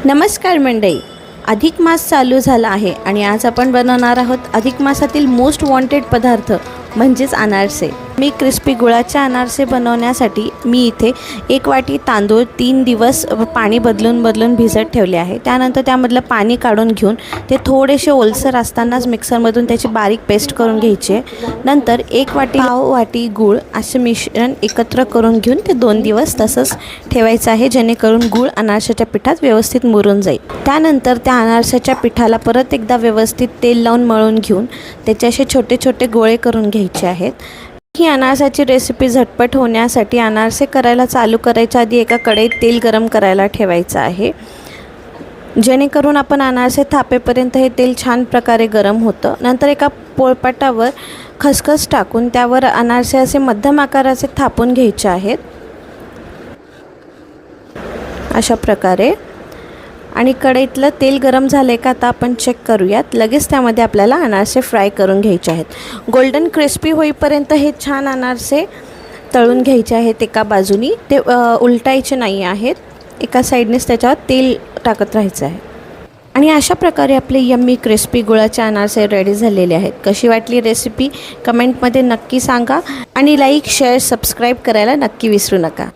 नमस्कार मंडळी, अधिक मास चालू झाला आहे आणि आज आपण बनवणार आहोत अधिक मासातील मोस्ट वॉन्टेड पदार्थ म्हणजेच अनारसे। मी क्रिस्पी गुळाचे अनारसे बनवण्यासाठी मी इथे 1 वाटी तांदूळ 3 दिवस पाणी बदलून भिजत ठेवले आहे। त्यानंतर त्यामधलं पाणी काढून घेऊन ते थोडेसे ओलसर असतानाच मिक्सरमधून त्याची बारीक पेस्ट करून घ्यायची आहे। नंतर 1 पाव वाटी गूळ असे मिश्रण एकत्र करून घेऊन ते 2 दिवस तसंच ठेवायचं आहे, जेणेकरून गूळ अनारशाच्या पिठात व्यवस्थित मुरून जाईल। त्यानंतर त्या अनारशाच्या पिठाला परत एकदा व्यवस्थित तेल लावून मळून घेऊन त्याचे असे छोटे छोटे गोळे करून घ्यायचे आहेत। ही अनारसाची रेसिपी झटपट होण्यासाठी अनारसे करायला चालू करायच्या आधी एका कढईत तेल गरम करायला ठेवायचं आहे, जेणेकरून आपण अनारसे थापेपर्यंत हे तेल छान प्रकारे गरम होतं। नंतर एका पोळपाटावर खसखस टाकून त्यावर अनारसे असे मध्यम आकाराचे थापून घ्यायचे आहेत अशा प्रकारे। आणि कढईतलं तेल गरम झाले का आता आपण चेक करूयात। लगेच त्यामध्ये आपल्याला अनारसे फ्राय करून घ्यायचे आहेत। गोल्डन क्रिस्पी होईपर्यंत हे छान अनारसे तळून घ्यायचे आहेत एका बाजूनी, ते उलटायचे नाही आहेत, एका साईडनेच त्याच्यावर तेल टाकत राहायचं आहे। आणि अशा प्रकारे आपले यम्मी क्रिस्पी गुळाचे अनारसे रेडी झालेले आहेत। कशी वाटली रेसिपी कमेंटमध्ये नक्की सांगा आणि लाईक शेअर सबस्क्राईब करायला नक्की विसरू नका।